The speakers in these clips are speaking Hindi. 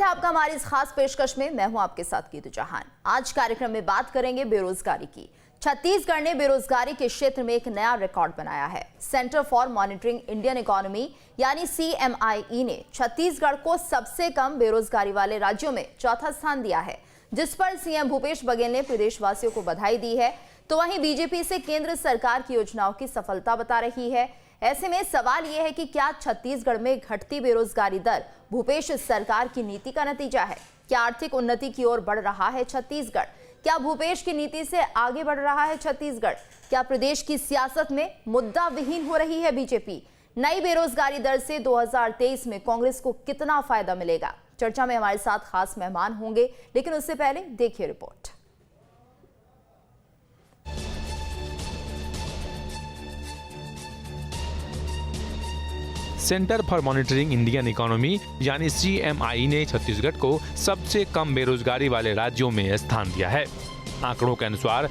है आपका हमारी इस खास पेशकश में। मैं हूं आपके साथ कीतू जहान। आज कार्यक्रम में बात करेंगे बेरोजगारी की। छत्तीसगढ़ ने बेरोजगारी के क्षेत्र में एक नया रिकॉर्ड बनाया है। Centre for monitoring Indian economy यानी CMIE ने छत्तीसगढ़ को सबसे कम बेरोजगारी वाले राज्यों में चौथा स्थान दिया है, जिस पर CM भूपेश बघेल ने प्रदेशवासियों को बधाई दी है। तो वहीं बीजेपी से केंद्र सरकार की योजनाओं की सफलता बता रही है। ऐसे में सवाल यह है कि क्या छत्तीसगढ़ में घटती बेरोजगारी दर भूपेश सरकार की नीति का नतीजा है? क्या आर्थिक उन्नति की ओर बढ़ रहा है छत्तीसगढ़? क्या भूपेश की नीति से आगे बढ़ रहा है छत्तीसगढ़? क्या प्रदेश की सियासत में मुद्दा विहीन हो रही है बीजेपी? नई बेरोजगारी दर से 2023 में कांग्रेस को कितना फायदा मिलेगा? चर्चा में हमारे साथ खास मेहमान होंगे, लेकिन उससे पहले देखिए report. Centre for monitoring Indian economy यानी CMIE ने छत्तीसगढ़ को सबसे कम बेरोजगारी वाले राज्यों में स्थान दिया है। आंकड़ों के अनुसार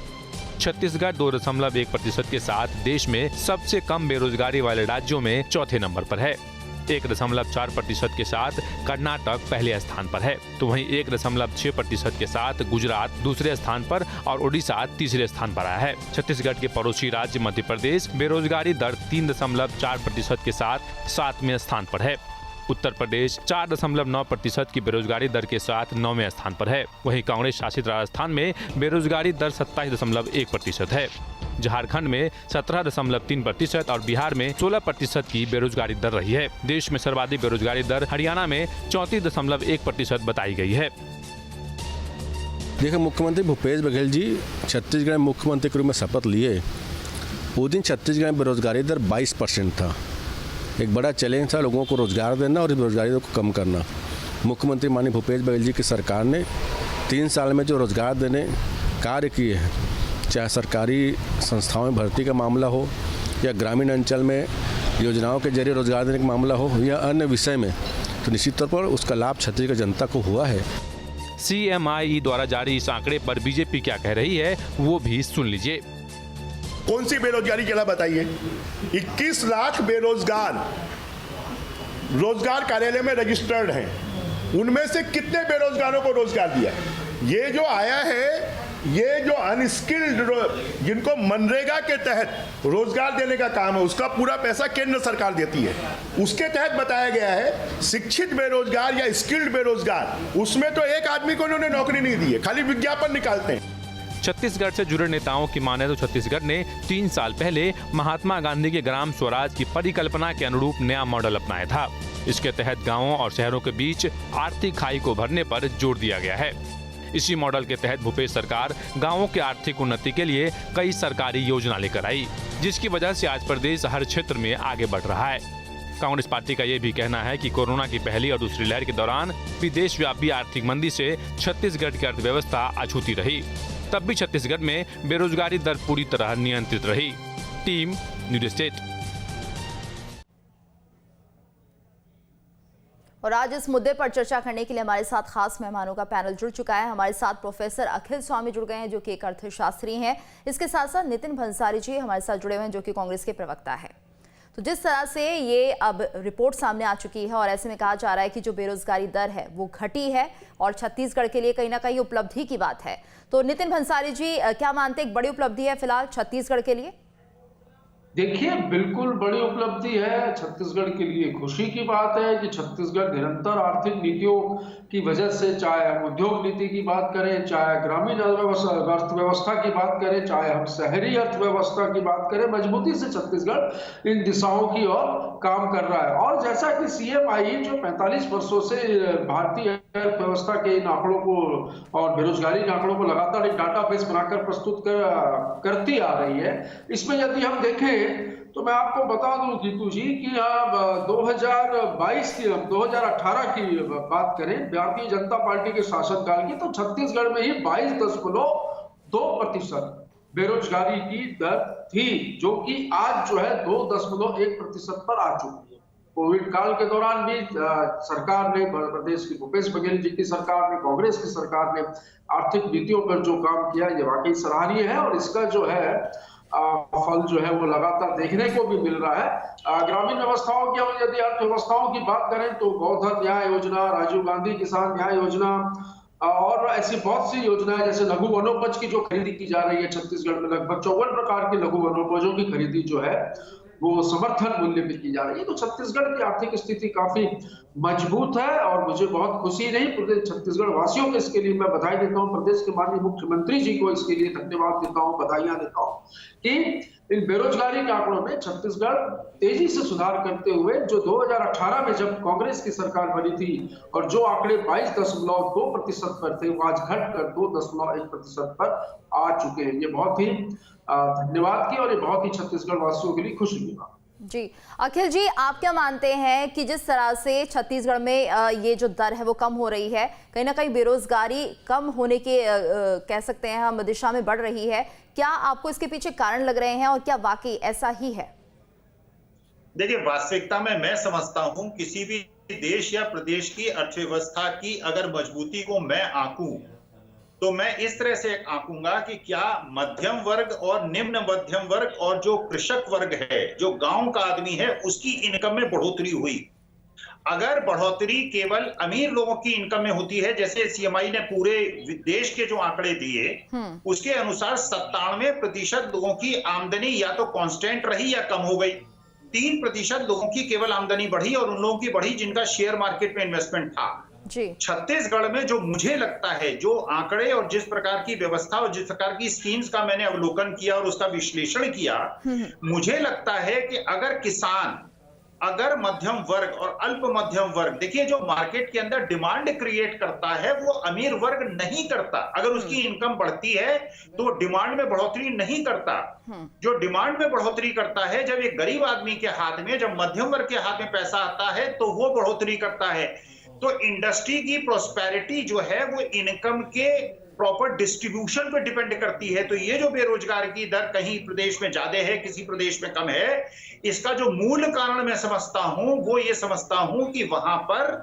छत्तीसगढ़ 2.1% के साथ देश में सबसे कम बेरोजगारी वाले राज्यों में चौथे नंबर पर है। 1.4% के साथ कर्नाटक पहले स्थान पर है, तो वहीं 1.6% के साथ गुजरात दूसरे स्थान पर और उड़ीसा तीसरे स्थान पर आया है। छत्तीसगढ़ के पड़ोसी राज्य मध्य प्रदेश बेरोजगारी दर 3.4% के साथ 7वें स्थान पर है। उत्तर प्रदेश 4.9% की बेरोजगारी दर के साथ 9वें स्थान पर है। वहीं कांग्रेस शासित राजस्थान में बेरोजगारी दर 27.1% है। झारखंड में 17.3% और बिहार में 16% की बेरोजगारी दर रही है। देश में सर्वाधिक बेरोजगारी दर हरियाणा में 34.1% बताई गई है। देखिए, मुख्यमंत्री भूपेश बघेल जी छत्तीसगढ़ मुख्यमंत्री के रूप में शपथ लिए उस दिन छत्तीसगढ़ में बेरोजगारी दर 22% था। एक बड़ा चैलेंज था लोगों को रोजगार देना और बेरोजगारी दर को कम करना। मुख्यमंत्री माननीय भूपेश बघेल जी की सरकार ने 3 साल में जो रोजगार देने कार्य किए हैं, चाहे सरकारी संस्थाओं में भर्ती का मामला हो या ग्रामीण अंचल में योजनाओं के जरिए रोजगार देने का मामला हो या अन्य विषय में, तो निश्चित तौर पर उसका लाभ छत्तीसगढ़ जनता को हुआ है। CMIE द्वारा जारी इस आंकड़े पर बीजेपी क्या कह रही है वो भी सुन लीजिए। कौन सी बेरोजगारी के लिए बताइए? 21 लाख बेरोजगार रोजगार कार्यालय में रजिस्टर्ड हैं। उनमें से कितने बेरोजगारों को रोजगार दिया? ये जो आया है, ये जो अनस्किल्ड जिनको मनरेगा के तहत रोजगार देने का काम है, उसका पूरा पैसा केंद्र सरकार देती है। उसके तहत बताया गया है शिक्षित बेरोजगार या स्किल्ड बेरोजगार, उसमें तो एक आदमी को उन्होंने नौकरी नहीं दी है, खाली विज्ञापन निकालते हैं। छत्तीसगढ़ से जुड़े नेताओं की माने तो छत्तीसगढ़ ने 3 साल पहले महात्मा गांधी के ग्राम स्वराज की परिकल्पना के अनुरूप नया मॉडल अपनाया था। इसके तहत गांवों और शहरों के बीच आर्थिक खाई को भरने पर जोर दिया गया है। इसी मॉडल के तहत भूपेश सरकार गांवों के आर्थिक उन्नति के लिए कई सरकारी योजना लेकर आई, जिसकी वजह से आज प्रदेश हर क्षेत्र में आगे बढ़ रहा है। कांग्रेस पार्टी का ये भी कहना है कि कोरोना की पहली और दूसरी लहर के दौरान भी देशव्यापी आर्थिक मंदी से छत्तीसगढ़ की अर्थव्यवस्था अछूती रही, तब भी छत्तीसगढ़ में बेरोजगारी दर पूरी तरह नियंत्रित रही। Team news state. और आज इस मुद्दे पर चर्चा करने के लिए हमारे साथ खास मेहमानों का पैनल जुड़ चुका है। हमारे साथ प्रोफेसर अखिल स्वामी जुड़ गए हैं, जो कि एक अर्थशास्त्री हैं। इसके साथ साथ नितिन भंसाली जी हमारे साथ जुड़े हुए हैं, जो कि कांग्रेस के प्रवक्ता है। तो जिस तरह से ये अब रिपोर्ट सामने आ चुकी है और ऐसे में कहा जा रहा है कि जो बेरोजगारी दर है वो घटी है और छत्तीसगढ़ के लिए कहीं ना कहीं उपलब्धि की बात है, तो नितिन भंसाली जी क्या मानते हैं एक बड़ी उपलब्धि है फिलहाल छत्तीसगढ़ के लिए? देखिए, बिल्कुल बड़ी उपलब्धि है। छत्तीसगढ़ के लिए खुशी की बात है कि छत्तीसगढ़ निरंतर आर्थिक नीतियों की वजह से, चाहे हम उद्योग नीति की बात करें, चाहे ग्रामीण अर्थव्यवस्था की बात करें, चाहे हम शहरी अर्थव्यवस्था की बात करें, मजबूती से छत्तीसगढ़ इन दिशाओं की ओर काम कर रहा है। और जैसा कि CMIE जो 45 वर्षों से भारतीय अर्थव्यवस्था के इन आंकड़ों को और बेरोजगारी के आंकड़ों को लगातार एक डाटाबेस बनाकर प्रस्तुत करती आ रही है, इसमें यदि हम देखें तो मैं आपको बता दूं जीतू जी कि अब 2018 की बात करें भारतीय जनता पार्टी के शासनकाल की, तो छत्तीसगढ़ में ही 22.2% बेरोजगारी की दर थी, जो कि आज जो है 2.1% पर आ चुकी है। कोविड काल के दौरान भी सरकार ने, प्रदेश की भूपेश बघेल जी की सरकार ने, कांग्रेस की सरकार ने आर्थिक नीतियों पर जो काम किया ये वाकई सराहनीय है। और इसका जो है फल जो है वो लगातार देखने को भी मिल रहा है। ग्रामीण व्यवस्थाओं की यदि अर्थव्यवस्थाओं की बात करें तो गौधन न्याय योजना, राजीव गांधी किसान न्याय योजना और ऐसी बहुत सी योजनाएं, जैसे लघु वनोपज की जो खरीदी की जा रही है छत्तीसगढ़ में, लगभग 54 प्रकार की लघु वनोपजों की खरीदी जो है वो समर्थन मूल्य में की जा रही है। तो छत्तीसगढ़ की आर्थिक स्थिति काफी मजबूत है और मुझे बहुत खुशी नहीं, प्रदेश छत्तीसगढ़ वासियों को इसके लिए मैं बधाई देता हूं, प्रदेश के माननीय मुख्यमंत्री जी को इसके लिए धन्यवाद देता हूं, बधाइयां देता हूं कि इन बेरोजगारी के आंकड़ों में छत्तीसगढ़ तेजी से सुधार करते हुए, जो 2018 में जब कांग्रेस की सरकार बनी थी और जो आंकड़े 22.2% पर थे, वो आज घटकर 2.1% पर आ चुके हैं। ये बहुत ही धन्यवाद की और ये बहुत ही छत्तीसगढ़ वासियों के लिए खुशी की बात। जी अखिल जी, आप क्या मानते हैं कि जिस तरह से छत्तीसगढ़ में ये जो दर है वो कम हो रही है, कहीं ना कहीं बेरोजगारी कम होने के कह सकते हैं हम दिशा में बढ़ रही है, क्या आपको इसके पीछे कारण लग रहे हैं और क्या वाकई ऐसा ही है? देखिए, वास्तविकता में मैं समझता हूं किसी भी देश या प्रदेश की अर्थव्यवस्था की अगर मजबूती को मैं आंकूं तो मैं इस तरह से आंकूंगा कि क्या मध्यम वर्ग और निम्न मध्यम वर्ग और जो कृषक वर्ग है, जो गांव का आदमी है, उसकी इनकम में बढ़ोतरी हुई। अगर बढ़ोतरी केवल अमीर लोगों की इनकम में होती है, जैसे सीएमआई ने पूरे देश के जो आंकड़े दिए उसके अनुसार 97% लोगों की आमदनी या तो कांस्टेंट रही या कम हो गई, 3% लोगों की केवल आमदनी बढ़ी और उन लोगों की बढ़ी जिनका शेयर मार्केट में इन्वेस्टमेंट था। छत्तीसगढ़ में जो मुझे लगता है, जो आंकड़े और जिस प्रकार की व्यवस्था और जिस प्रकार की स्कीम्स का मैंने अवलोकन किया और उसका विश्लेषण किया, मुझे लगता है कि अगर किसान, अगर मध्यम वर्ग और अल्प मध्यम वर्ग, देखिए जो मार्केट के अंदर डिमांड क्रिएट करता है वो अमीर वर्ग नहीं करता। अगर उसकी इनकम बढ़ती है तो डिमांड में बढ़ोतरी नहीं करता। जो डिमांड में बढ़ोतरी करता है, जब एक गरीब आदमी के हाथ में, जब मध्यम वर्ग के हाथ में पैसा आता है तो वो बढ़ोतरी करता है। तो इंडस्ट्री की प्रोस्पेरिटी जो है वो इनकम के प्रॉपर डिस्ट्रीब्यूशन पे डिपेंड करती है। तो ये जो बेरोजगारी की दर कहीं प्रदेश में ज्यादा है, किसी प्रदेश में कम है, इसका जो मूल कारण मैं समझता हूं वो ये समझता हूं कि वहां पर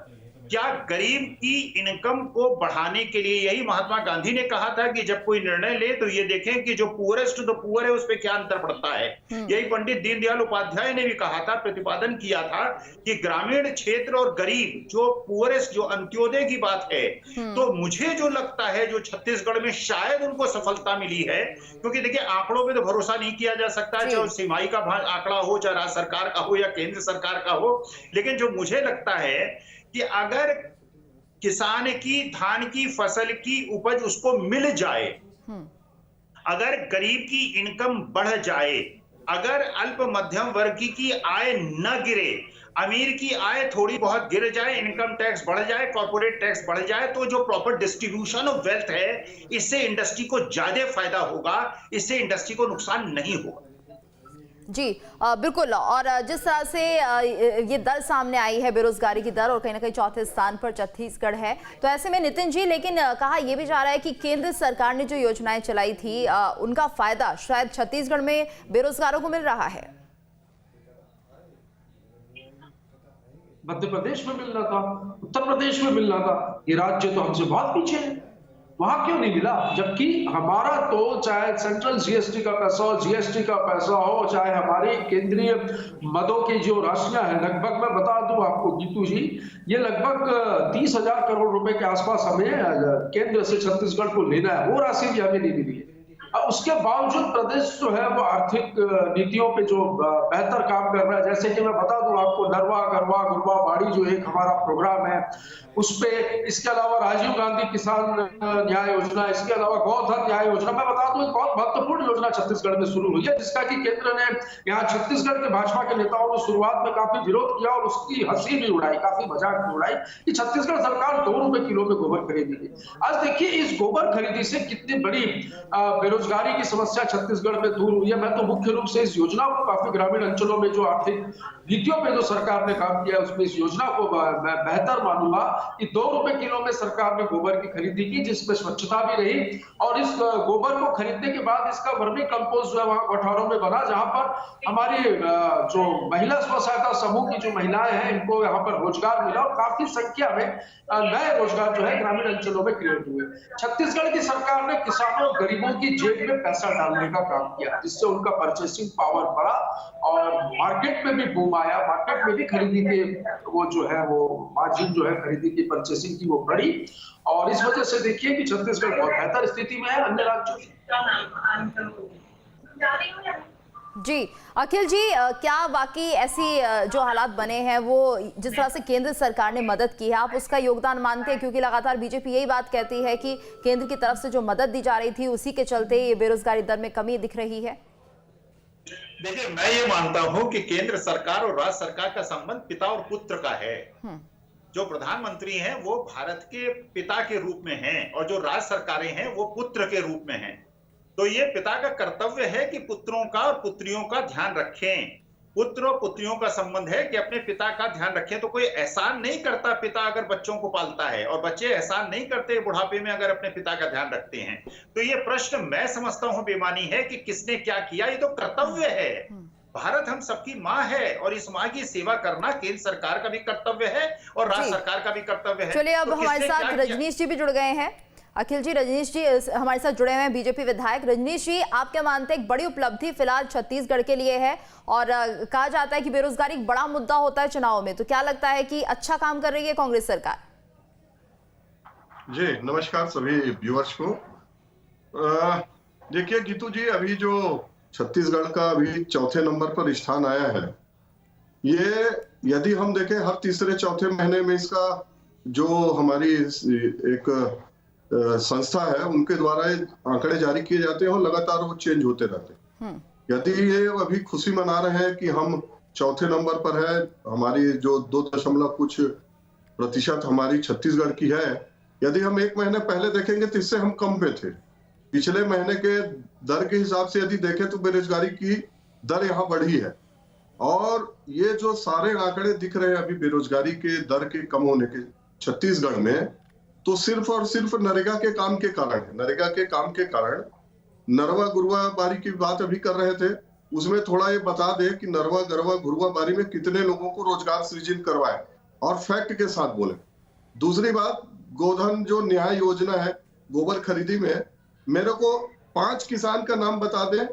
क्या गरीब की इनकम को बढ़ाने के लिए, यही महात्मा गांधी ने कहा था कि जब कोई निर्णय ले तो ये देखें कि जो पुअरेस्ट टू द पुअर है उस पर क्या अंतर पड़ता है। यही पंडित दीनदयाल उपाध्याय ने भी कहा था, प्रतिपादन किया था कि ग्रामीण क्षेत्र और गरीब, जो पुअरेस्ट, जो अंत्योदय की बात है। तो मुझे जो लगता है जो छत्तीसगढ़ में शायद उनको सफलता मिली है, क्योंकि देखिए आंकड़ों पे तो भरोसा नहीं किया जा सकता, चाहे सीमाई का आंकड़ा हो, चाहे राज्य सरकार का हो या केंद्र सरकार का हो, लेकिन जो मुझे लगता है कि अगर किसान की धान की फसल की उपज उसको मिल जाए, अगर गरीब की इनकम बढ़ जाए, अगर अल्प मध्यम वर्ग की आय न गिरे, अमीर की आय थोड़ी बहुत गिर जाए, इनकम टैक्स बढ़ जाए, कॉर्पोरेट टैक्स बढ़ जाए, तो जो प्रॉपर डिस्ट्रीब्यूशन ऑफ वेल्थ है, इससे इंडस्ट्री को ज्यादा फायदा होगा, इससे इंडस्ट्री को नुकसान नहीं होगा। जी बिल्कुल। और जिस तरह से ये दर सामने आई है, बेरोजगारी की दर, और कहीं ना कहीं चौथे स्थान पर छत्तीसगढ़ है, तो ऐसे में नितिन जी, लेकिन कहा यह भी जा रहा है कि केंद्र सरकार ने जो योजनाएं चलाई थी उनका फायदा शायद छत्तीसगढ़ में बेरोजगारों को मिल रहा है। मध्य प्रदेश में मिलना था, उत्तर प्रदेश में मिलना था, ये राज्य तो हमसे बहुत पीछे है, वहां क्यों नहीं मिला? जबकि हमारा तो चाहे सेंट्रल जीएसटी का पैसा हो, जीएसटी का पैसा हो, चाहे हमारी केंद्रीय मदों की जो राशियां हैं, लगभग मैं बता दूं आपको गीतू जी, ये लगभग 30,000 करोड़ रुपए के आसपास हमें केंद्र से छत्तीसगढ़ को लेना है, वो राशि भी हमें नहीं मिली है। उसके बावजूद प्रदेश जो है वो आर्थिक नीतियों पे जो बेहतर काम कर रहा है, जैसे कि मैं बता दूं आपको, नरवा गरवा गुरवा बाड़ी जो एक हमारा प्रोग्राम है उस पे, इसके अलावा राजीव गांधी किसान न्याय योजना, इसके अलावा गौधन न्याय योजना, मैं बता दूं एक बहुत महत्वपूर्ण योजना छत्तीसगढ़ में शुरू हुई है, जिसका कि केंद्र ने, यहाँ छत्तीसगढ़ के भाजपा के नेताओं ने शुरुआत में काफी विरोध किया और उसकी हंसी भी उड़ाई, काफी मजाक भी उड़ाई कि छत्तीसगढ़ सरकार 2 रुपए किलो में गोबर खरीदेगी। आज देखिए इस गोबर खरीदी से कितनी बड़ी बेरोजगारी की समस्या छत्तीसगढ़ में दूर हुई है। मैं तो मुख्य रूप से इस योजना को काफी ग्रामीण अंचलों में जो आर्थिक नीतियों पे जो सरकार ने काम किया उसमें इस योजना को मैं बेहतर मानूंगा कि 2 रुपए किलो में सरकार ने गोबर की खरीदी की, जिसमें स्वच्छता भी रही। और इस गोबर को खरीदने के बाद इसका वर्मी कंपोस्ट जो है वहां गठौरों में बना, जहां पर हमारी जो महिला स्व सहायता समूह की जो महिलाएं हैं इनको यहाँ पर रोजगार मिला और काफी संख्या में नए रोजगार जो है ग्रामीण अंचलों में क्रिएट हुए। छत्तीसगढ़ की सरकार ने किसानों और गरीबों की जेब में पैसा डालने का काम किया, जिससे उनका परचेसिंग पावर बढ़ा और मार्केट में भी बूम आया। मार्केट में भी खरीदी के वो जो है वो मार्जिन जो है खरीदी की परचेसिंग की वो बढ़ी और इस वजह से देखिए कि छत्तीसगढ़ बहुत बेहतर स्थिति में है अन्य राज्यों से। जी अखिल जी, क्या वाकई ऐसी जो हालात बने हैं वो जिस तरह से केंद्र सरकार ने मदद की है आप उसका योगदान मानते हैं? क्योंकि लगातार बीजेपी यही बात कहती है कि केंद्र की तरफ से जो मदद दी जा रही थी उसी के चलते ये बेरोजगारी दर में कमी दिख रही है। देखिए, मैं ये मानता हूं कि केंद्र सरकार और राज्य सरकार का संबंध पिता और पुत्र का है। जो प्रधानमंत्री हैं वो भारत के पिता के रूप में हैं और जो राज्य सरकारें हैं वो पुत्र के रूप में हैं। तो ये पिता का कर्तव्य है कि पुत्रों का और पुत्रियों का ध्यान रखें। पुत्र और पुत्रियों का संबंध है कि अपने पिता का ध्यान रखें। तो कोई एहसान नहीं करता पिता अगर बच्चों को पालता है और बच्चे एहसान नहीं करते बुढ़ापे में अगर अपने पिता का ध्यान रखते हैं। तो ये प्रश्न मैं समझता हूं बेमानी है कि किसने क्या किया, ये तो कर्तव्य है। भारत हम सबकी माँ है और इस माँ की सेवा करना केंद्र सरकार का भी कर्तव्य है और राज्य सरकार का भी कर्तव्य है। चलिए अब तो हमारे साथ रजनीश जी भी जुड़ गए हैं। अखिल जी, रजनीश जी हमारे साथ जुड़े हुए हैं, बीजेपी विधायक। रजनीश जी, आप क्या मानते हैं एक बड़ी उपलब्धि फिलहाल छत्तीसगढ़ के लिए है और कहा जाता है कि बेरोजगारी एक बड़ा मुद्दा होता है चुनाव में, तो क्या लगता है कि अच्छा काम कर रही है कांग्रेस सरकार? जी नमस्कार सभी व्यूअर्स को। देखिए गीतू जी, अभी जो छत्तीसगढ़ का अभी चौथे नंबर पर स्थान आया है, ये यदि हम देखें हर तीसरे चौथे महीने में इसका जो हमारी एक संस्था है उनके द्वारा आंकड़े जारी किए जाते हैं और लगातार वो चेंज होते रहते हैं। यदि ये अभी खुशी मना रहे हैं कि हम चौथे नंबर पर है, हमारी जो 2% हमारी छत्तीसगढ़ की है, यदि हम एक महीने पहले देखेंगे तो इससे हम कम पे थे। पिछले महीने के दर के हिसाब से यदि देखें तो बेरोजगारी की दर यहाँ बढ़ी है और ये जो सारे आंकड़े दिख रहे हैं अभी बेरोजगारी के दर के कम होने के छत्तीसगढ़ में, तो सिर्फ और सिर्फ नरेगा के काम के कारण है। नरेगा के काम के कारण नरवा गुरुआ बारी की बात अभी कर रहे थे, उसमें थोड़ा ये बता दे कि नरवा गरवा गुरुआ बारी में कितने लोगों को रोजगार सृजन करवाए और फैक्ट के साथ बोले। दूसरी बात, गोधन जो न्याय योजना है गोबर खरीदी में, मेरे को 5 किसान का नाम बता दें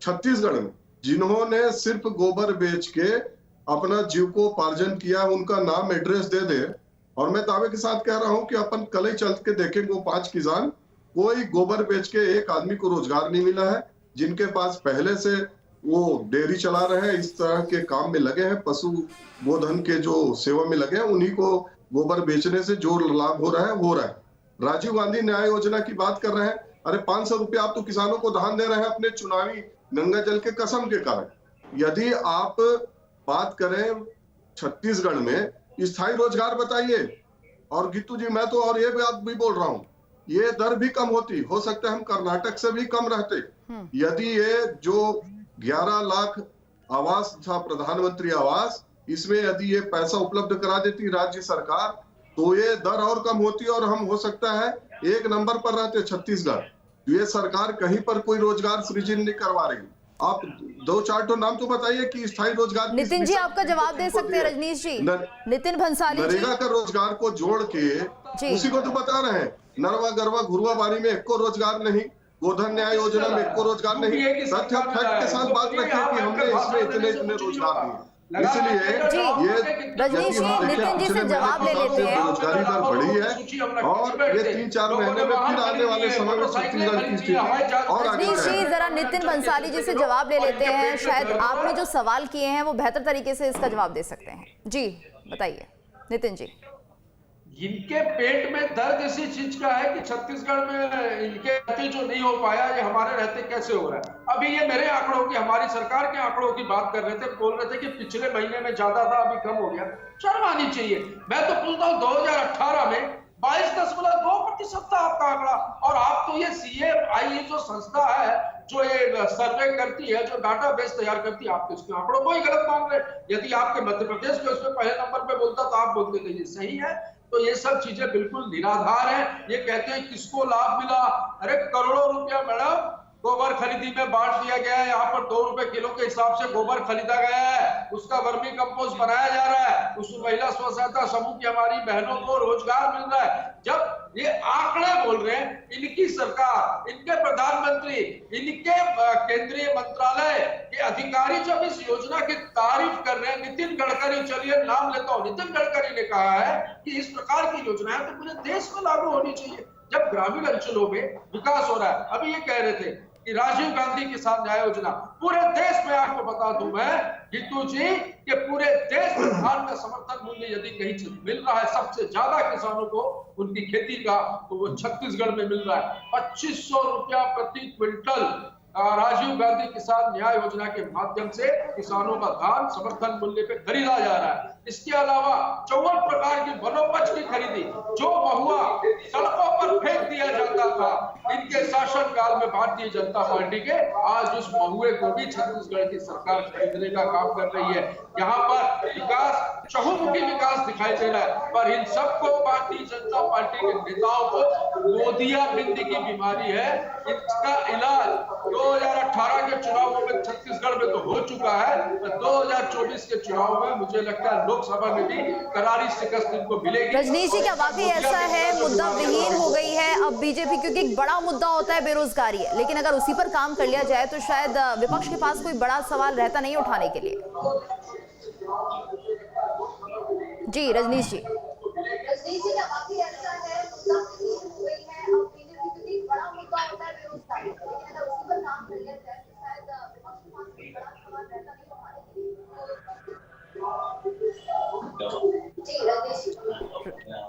छत्तीसगढ़ में जिन्होंने सिर्फ गोबर बेच के अपना जीविकोपार्जन किया, उनका नाम एड्रेस दे दे और मैं दावे के साथ कह रहा हूं कि अपन कल ही चल के देखेंगे वो 5 किसान, कोई गोबर बेच के एक आदमी को रोजगार नहीं मिला है। जिनके पास पहले से वो डेयरी चला रहे हैं, इस तरह के काम में लगे हैं, पशु गोधन के जो सेवा में लगे हैं, उन्हीं को गोबर बेचने से जो लाभ हो रहा है। राजीव गांधी न्याय योजना की बात कर रहे हैं, अरे 500 रुपया आप तो किसानों को दान दे रहे हैं अपने चुनावी गंगा जल के कसम के कारण। यदि आप बात करें छत्तीसगढ़ में स्थायी रोजगार बताइए, और गीतू जी मैं तो और ये बात भी बोल रहा हूं, ये दर भी कम होती, हो सकता है हम कर्नाटक से भी कम रहते यदि ये जो 11 लाख आवास था प्रधानमंत्री आवास, इसमें यदि ये पैसा उपलब्ध करा देती राज्य सरकार तो ये दर और कम होती और हम हो सकता है 1 नंबर पर रहते छत्तीसगढ़। ये सरकार कहीं पर कोई रोजगार सृजन नहीं करवा रही। आप 2-4 तो नाम तो बताइए कि स्थायी रोजगार। नितिन जी आपका जवाब दे सकते हैं रजनीश जी। नितिन भंसाली जी, नरेगा का रोजगार को जोड़ के उसी को तो बता रहे हैं, नरवा गरवा घुरवा बारी में एको रोजगार नहीं, गोधन न्याय योजना में एको रोजगार नहीं। तथ्य फैक्ट के साथ बात रखिए कि हमने इसमें इतने रोजगार दिए, इसलिए ये रजनीश जी नितिन जी से जवाब ले लेते हैं। रोजगारी दर बढ़ी है और ये 3-4 महीने में फिर आने वाले समय में छत्तीसगढ़ की स्थिति और आगे। रजनीश जी जरा नितिन भंसाली जी से जवाब ले लेते हैं, शायद आपने जो सवाल किए हैं वो बेहतर तरीके से इसका जवाब दे सकते हैं। जी बताइए नितिन जी। इनके पेट में दर्द इसी चीज का है कि छत्तीसगढ़ में इनके रहते जो नहीं हो पाया, ये हमारे रहते कैसे हो रहा है। अभी ये मेरे आंकड़ों की, हमारी सरकार के आंकड़ों की बात कर रहे थे, बोल रहे थे कि पिछले महीने में ज्यादा था अभी कम हो गया। शर्म आनी चाहिए। मैं तो पूछता हूँ 2018 में 22.2% था आपका आंकड़ा, और आप तो ये CMI जो संस्था है जो ये सर्वे करती है, जो डाटाबेस तैयार करती है, आप उसके आंकड़ों को ही गलत मान रहे हैं। यदि आपके मध्य प्रदेश को इसमें पहले नंबर पे बोलता तो आप बोलते थे ये सही है। तो ये सब चीजें बिल्कुल निराधार है। ये कहते हैं किसको लाभ मिला, अरे करोड़ों रुपया मैडम गोबर खरीदी में बांट दिया गया है। यहाँ पर 2 रुपए किलो के हिसाब से गोबर खरीदा गया है, उसका वर्मी कंपोस्ट बनाया जा रहा है, उस महिला स्व सहायता समूह की हमारी बहनों को रोजगार मिल रहा है। जब ये आंकड़े बोल रहे हैं, इनकी सरकार, इनके प्रधानमंत्री, इनके केंद्रीय मंत्रालय के अधिकारी जब इस योजना की तारीफ कर रहे हैं, नितिन गडकरी, चलिए नाम लेता हूं, नितिन गडकरी ने कहा है कि इस प्रकार की योजना है तो पूरे देश में लागू होनी चाहिए। जब ग्रामीण अंचलों में विकास हो रहा है, अभी ये कह रहे थे कि राजीव गांधी किसान न्याय योजना पूरे देश में, आपको बता दूं मैं गीतू जी कि पूरे देश में धान का समर्थन मूल्य यदि कहीं मिल रहा है सबसे ज्यादा किसानों को उनकी खेती का, तो वो छत्तीसगढ़ में मिल रहा है। 2500 रुपया प्रति क्विंटल राजीव गांधी किसान न्याय योजना के माध्यम से किसानों का धान समर्थन मूल्य पे खरीदा जा रहा है। इसके अलावा 54 प्रकार की वनोपज की खरीदी, जो महुआ सड़कों पर फेंक दिया जाता था इनके शासनकाल में भारतीय जनता पार्टी के, आज उस महुए को भी छत्तीसगढ़ की सरकार खरीदने का काम कर रही है। यहाँ पर विकास, चहुमुखी विकास दिखाई दे रहा है, पर इन सबको भारतीय जनता पार्टी के नेताओं को मोदिया बिंदी की बीमारी है। इसका इलाज 2018 के चुनावों में छत्तीसगढ़ में तो हो चुका है, 2024 के चुनाव में मुझे लगता है लोकसभा में भी करारी शिकस्त इनको मिलेगी। रजनीश जी, क्या वाकई ऐसा है, मुद्दा विहीन हो गई है अब बीजेपी? क्योंकि एक बड़ा मुद्दा होता है बेरोजगारी है, लेकिन अगर उसी पर काम कर लिया जाए तो शायद विपक्ष के पास कोई बड़ा सवाल रहता नहीं उठाने के लिए। जी रजनीश जी, क्या वाकई ऐसा है, मुद्दा विहीन हो गई है अब बीजेपी? क्योंकि एक बड़ा मुद्दा होता है बेरोजगारी, लेकिन अगर उसी पर काम कर लिया जाए तो शायद विपक्ष के पास कोई बड़ा सवाल रहता नहीं उठाने के लिए।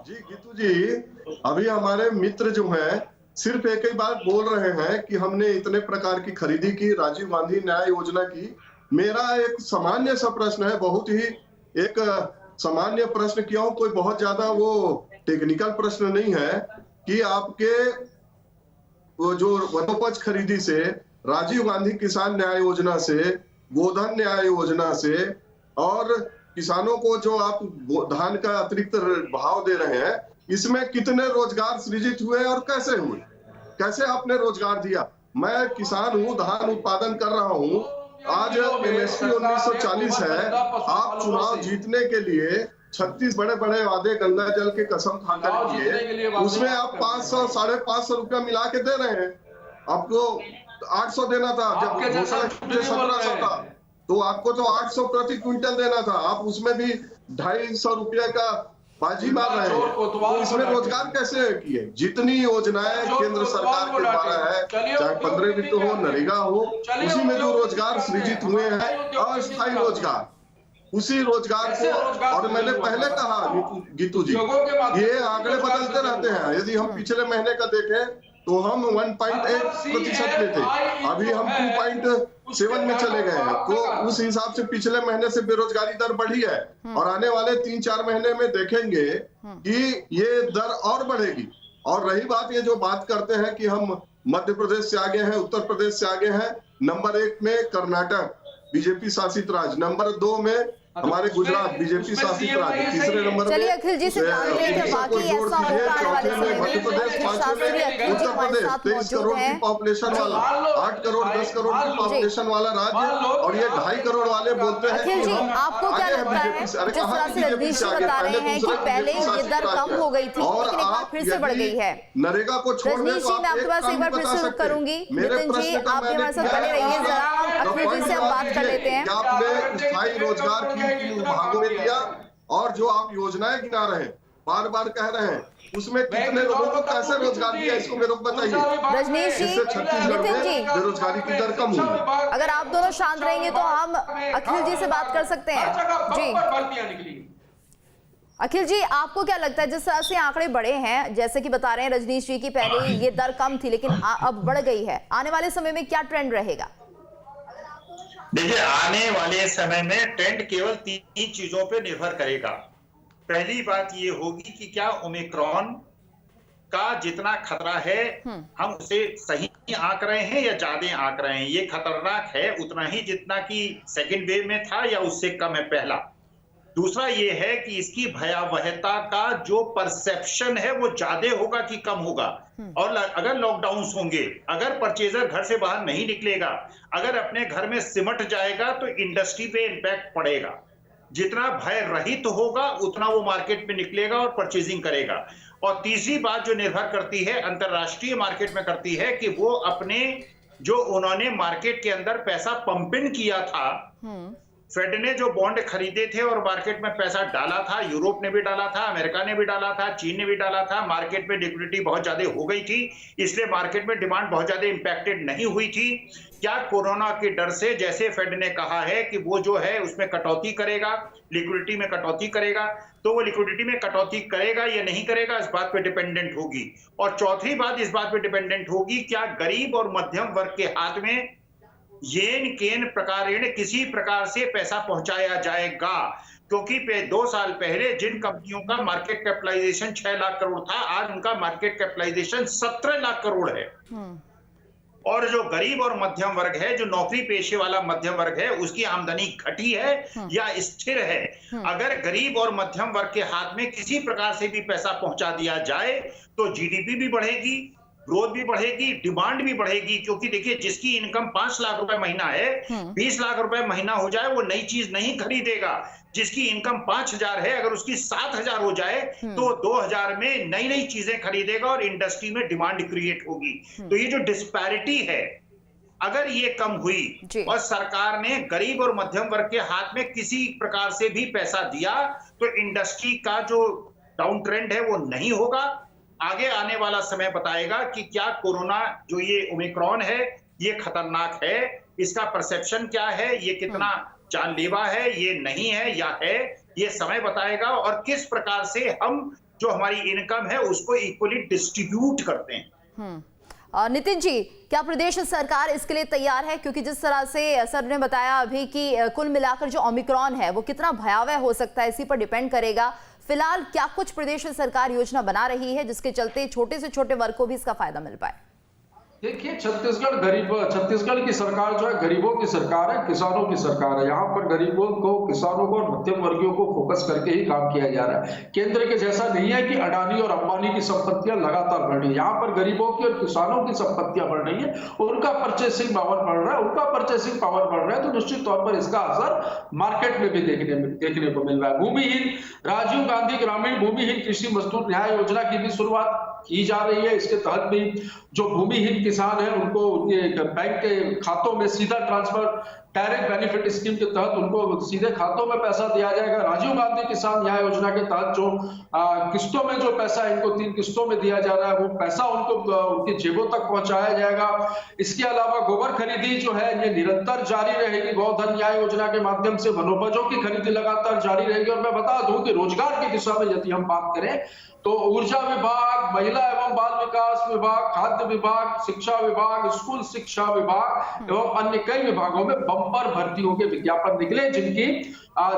जी गीतू जी, अभी हमारे मित्र जो हैं सिर्फ एक ही बात बोल रहे हैं कि हमने इतने प्रकार की खरीदी की राजीव गांधी न्याय योजना की। मेरा एक सामान्य सा प्रश्न है, बहुत ही एक सामान्य प्रश्न, क्यों कोई बहुत ज्यादा वो टेक्निकल प्रश्न नहीं है, कि आपके वो जो वनोपज खरीदी से, राजीव गांधी किसान न्याय योजना से, गोधन न्याय योजना से, और किसानों को जो आप धान का अतिरिक्त भाव दे रहे हैं, इसमें कितने रोजगार सृजित हुए और कैसे हुए, कैसे आपने रोजगार दिया? मैं किसान हूँ, धान उत्पादन कर रहा हूँ। आज एमएसपी 1940 है। आप चुनाव जीतने के लिए 36 बड़े बड़े वादे गंगा जल के कसम खाकर किए, उसमें आप 500 550 रुपया मिला के दे रहे हैं। आपको 800 देना था, जब घोषणा 1700 था, तो आपको तो 800 प्रति क्विंटल देना था। आप उसमें भी 250 रुपया का बाजी मार रहे हैं। तो इसमें रोजगार कैसे किए? जितनी योजनाएं केंद्र सरकार के द्वारा है, चाहे 15 वित्त हो, नरेगा हो, उसी में जो रोजगार सृजित हुए हैं, अस्थायी रोजगार, उसी रोजगार को, और मैंने पहले कहा गीतू जी, ये आंकड़े बदलते रहते हैं। यदि हम पिछले महीने का देखें तो हम 1.8% में थे, अभी हम 2.7 में चले गए हैं। तो उस हिसाब से पिछले महीने से बेरोजगारी दर बढ़ी है, और आने वाले 3-4 महीने में देखेंगे कि ये दर और बढ़ेगी। और रही बात, ये जो बात करते हैं कि हम मध्य प्रदेश से आगे हैं, उत्तर प्रदेश से आगे हैं, नंबर 1 में कर्नाटक बीजेपी शासित राज्य, नंबर 2 में हमारे गुजरात बीजेपी शासित राज्य, तीसरे नंबर चलिए अखिल जी से जानते हैं कि वाकई ऐसा होगा आने वाले समय में। उत्तर प्रदेश 23 करोड़ की पॉपुलेशन वाला, 8 करोड़ 10 करोड़ की पॉपुलेशन वाला राज्य, और ये 2.5 करोड़ वाले बोलते हैं अखिल जी, आपको क्या लगता है, जिस तरह से रजनीश जी बता रहे हैं कि पहले ये दर कम हो गई थी लेकिन एक बार फिर से बढ़ गई है? नरेगा को छोड़ने रजनीश जी, मैं आपके पास एक बार फिर से रुक करूंगी। नितिन जी, आप हमारे साथ बने रहिए जरा, हम अखिल जी से अब बात कर लेते हैं। आपने स्थायी रोजगार की भागों में दिया, और जो आप योजनाएं गिना रहे हैं, बार बार कह रहे हैं, उसमें कितने लोगों को कैसे रोजगार दिया, इसको मेरे को बताइए। रजनीश जी, छत्तीसगढ़ नितिन जी, में बेरोजगारी की दर कम हुई। अगर आप दोनों शांत रहेंगे तो हम अखिल जी से बात कर सकते हैं। जी अखिल जी, आपको क्या लगता है, जिस तरह से आंकड़े बढ़े हैं, जैसे कि बता रहे हैं रजनीश जी की पहले ये दर कम थी लेकिन अब बढ़ गई है, आने वाले समय में क्या ट्रेंड रहेगा? देखिए, आने वाले समय में ट्रेंड केवल 3 चीजों पे निर्भर करेगा। पहली बात ये होगी कि क्या ओमिक्रॉन का जितना खतरा है हम उसे सही आंक रहे हैं या ज्यादा आंक रहे हैं। ये खतरनाक है उतना ही जितना कि सेकेंड वेव में था या उससे कम है पहला। दूसरा ये है कि इसकी भयावहता का जो परसेप्शन है वो ज्यादा होगा कि कम होगा। और अगर लॉकडाउन होंगे, अगर परचेजर घर से बाहर नहीं निकलेगा, अगर अपने घर में सिमट जाएगा तो इंडस्ट्री पे इंपैक्ट पड़ेगा। जितना भय रहित होगा उतना वो मार्केट में निकलेगा और परचेजिंग करेगा। और तीसरी बात जो निर्भर करती है अंतरराष्ट्रीय मार्केट में करती है कि वो अपने जो उन्होंने मार्केट के अंदर पैसा पंप इन किया था, फेड ने जो बॉन्ड खरीदे थे और मार्केट में पैसा डाला था, यूरोप ने भी डाला था, अमेरिका ने भी डाला था, चीन ने भी डाला था, मार्केट में लिक्विडिटी बहुत ज्यादा हो गई थी, इसलिए मार्केट में डिमांड बहुत ज्यादा इंपैक्टेड नहीं हुई थी। क्या कोरोना के डर से, जैसे फेड ने कहा है कि वो जो है उसमें कटौती करेगा, लिक्विडिटी में कटौती करेगा, तो वो लिक्विडिटी में कटौती करेगा या नहीं करेगा इस बात पे डिपेंडेंट होगी। और चौथी बात इस बात पे डिपेंडेंट होगी क्या गरीब और मध्यम वर्ग के हाथ में येन केन प्रकारेण किसी प्रकार से पैसा पहुंचाया जाएगा। क्योंकि 2 साल पहले जिन कंपनियों का मार्केट कैपिटलाइजेशन 6 लाख करोड़ था, आज उनका मार्केट कैपिटलाइजेशन 17 लाख करोड़ है। और जो गरीब और मध्यम वर्ग है, जो नौकरी पेशे वाला मध्यम वर्ग है, उसकी आमदनी घटी है या स्थिर है। अगर गरीब और मध्यम वर्ग के हाथ में किसी प्रकार से भी पैसा पहुंचा दिया जाए तो जीडीपी भी बढ़ेगी, ग्रोथ भी बढ़ेगी, डिमांड भी बढ़ेगी। क्योंकि देखिए जिसकी इनकम 5 लाख रुपए महीना है, 20 लाख रुपए महीना हो जाए वो नई चीज नहीं खरीदेगा। जिसकी इनकम 5,000 है, अगर उसकी 7,000 हो जाए तो 2,000 में नई नई चीजें खरीदेगा और इंडस्ट्री में डिमांड क्रिएट होगी। तो ये जो डिस्पैरिटी है अगर ये कम हुई और सरकार ने गरीब और मध्यम वर्ग के हाथ में किसी प्रकार से भी पैसा दिया तो इंडस्ट्री का जो डाउन ट्रेंड है वो नहीं होगा। आगे आने वाला समय बताएगा कि क्या कोरोना जो ये ओमिक्रॉन है ये खतरनाक है, इसका परसेप्शन क्या है, ये कितना जानलेवा है, ये नहीं है या है, ये समय बताएगा। और किस प्रकार से हम जो हमारी इनकम है उसको इक्वली डिस्ट्रीब्यूट करते हैं। नितिन जी, क्या प्रदेश सरकार इसके लिए तैयार है? क्योंकि जिस तरह से सर ने बताया अभी कि कुल मिलाकर जो ओमिक्रॉन है वो कितना भयावह हो सकता है, इसी पर डिपेंड करेगा। फिलहाल क्या कुछ प्रदेश सरकार योजना बना रही है जिसके चलते छोटे से छोटे वर्ग को भी इसका फायदा मिल पाए? देखिए छत्तीसगढ़ की सरकार जो है गरीबों की सरकार है, किसानों की सरकार है। यहाँ पर गरीबों को, किसानों को और मध्यम वर्गीयों को फोकस करके ही काम किया जा रहा है। केंद्र के जैसा नहीं है कि अडानी और अंबानी की संपत्तियां लगातार बढ़ रही है। यहाँ पर गरीबों की और किसानों की संपत्तियां बढ़ रही है, उनका परचेसिंग पावर बढ़ रहा है, तो निश्चित तौर पर इसका असर मार्केट में भी देखने को मिल रहा है। भूमिहीन राजीव गांधी ग्रामीण भूमिहीन कृषि मजदूर न्याय योजना की भी शुरुआत की जा रही है। इसके तहत भी जो भूमिहीन किसान है उनको उनके बैंक के खातों में सीधा ट्रांसफर, डायरेक्ट बेनिफिट स्कीम के तहत उनको सीधे खातों में पैसा दिया जाएगा। राजीव गांधी किसान न्याय योजना के तहत जो किस्तों में जो पैसा इनको 3 किस्तों में दिया जा रहा है वो पैसा उनको उनकी जेबों तक पहुंचाया जाएगा। इसके अलावा गोबर खरीदी जो है ये निरंतर जारी रहेगी। गोधन न्याय योजना के माध्यम से वनोपजों की खरीदी लगातार जारी रहेगी। और मैं बता दूं कि रोजगार की दिशा में यदि हम बात करें तो ऊर्जा विभाग, महिला एवं बाल विकास विभाग, खाद्य विभाग, शिक्षा विभाग, स्कूल शिक्षा विभाग एवं अन्य कई विभागों में बम्पर भर्तियों के विज्ञापन निकले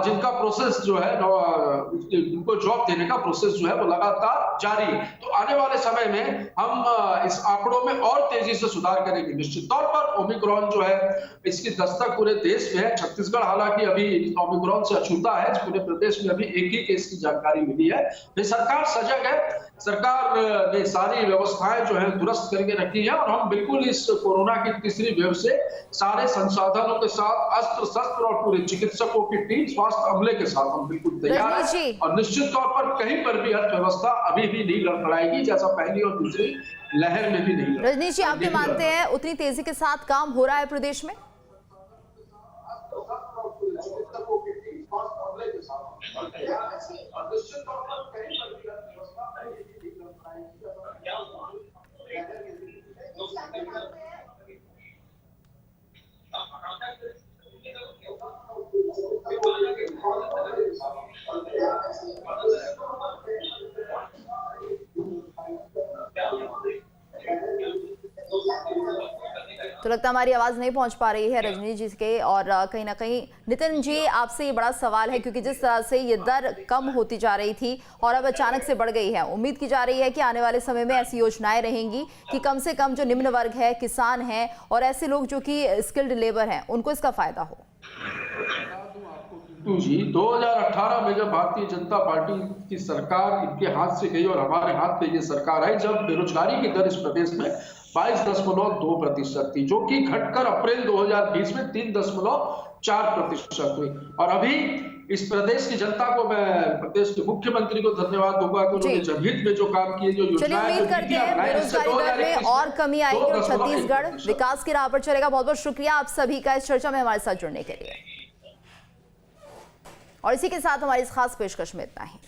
जिनका प्रोसेस जो है उनको जॉब देने का प्रोसेस जो है वो लगातार जारी है। तो आने वाले समय में हम इस आंकड़ों में और तेजी से सुधार करेंगे। निश्चित तौर पर ओमिक्रॉन जो है इसकी दस्तक पूरे देश में है। छत्तीसगढ़ हालांकि अभी ओमिक्रॉन से अछूता है, पूरे प्रदेश में अभी एक ही केस की जानकारी मिली है। सरकार सजग है, सरकार ने सारी व्यवस्थाएं जो है दुरुस्त करके रखी है और हम बिल्कुल इस कोरोना की तीसरी वेव से सारे संसाधनों के साथ, अस्त्र शस्त्र और पूरे चिकित्सकों की टीम, स्वास्थ्य अमले के साथ हम बिल्कुल तैयार हैं। और निश्चित तौर पर कहीं पर भी अर्थव्यवस्था अभी भी नहीं लड़खड़ाएगी जैसा पहली और दूसरी लहर में भी नहीं। रजनीश जी, आप भी मानते हैं उतनी तेजी के साथ काम हो रहा है प्रदेश में? तो तो लगता है हमारी आवाज नहीं पहुंच पा रही है रजनी जी के, और कहीं ना कहीं नितिन जी आपसे ये बड़ा सवाल है, क्योंकि जिस तरह से ये दर कम होती जा रही थी और अब अचानक से बढ़ गई है, उम्मीद की जा रही है कि आने वाले समय में ऐसी योजनाएं रहेंगी कि कम से कम जो निम्न वर्ग है, किसान हैं और ऐसे लोग जो कि स्किल्ड लेबर हैं, उनको इसका फायदा हो। जी 2018 में जब भारतीय जनता पार्टी की सरकार इनके हाथ से गई और हमारे हाथ पे ये सरकार आई, जब बेरोजगारी की दर इस प्रदेश में 22.2% थी, जो कि घटकर अप्रैल 2020 में 3.4% हुई। और अभी इस प्रदेश की जनता को, मैं प्रदेश के मुख्यमंत्री को धन्यवाद दूंगा कि उन्होंने जनहित में जो काम किए, जो योजनाएं उम्मीद करते हैं बेरोजगारी दर में और कमी आएगी और छत्तीसगढ़ विकास की राह पर चलेगा। बहुत बहुत शुक्रिया आप सभी का इस चर्चा में हमारे साथ जुड़ने के लिए, और इसी के साथ हमारी इस खास पेशकश में इतना ही।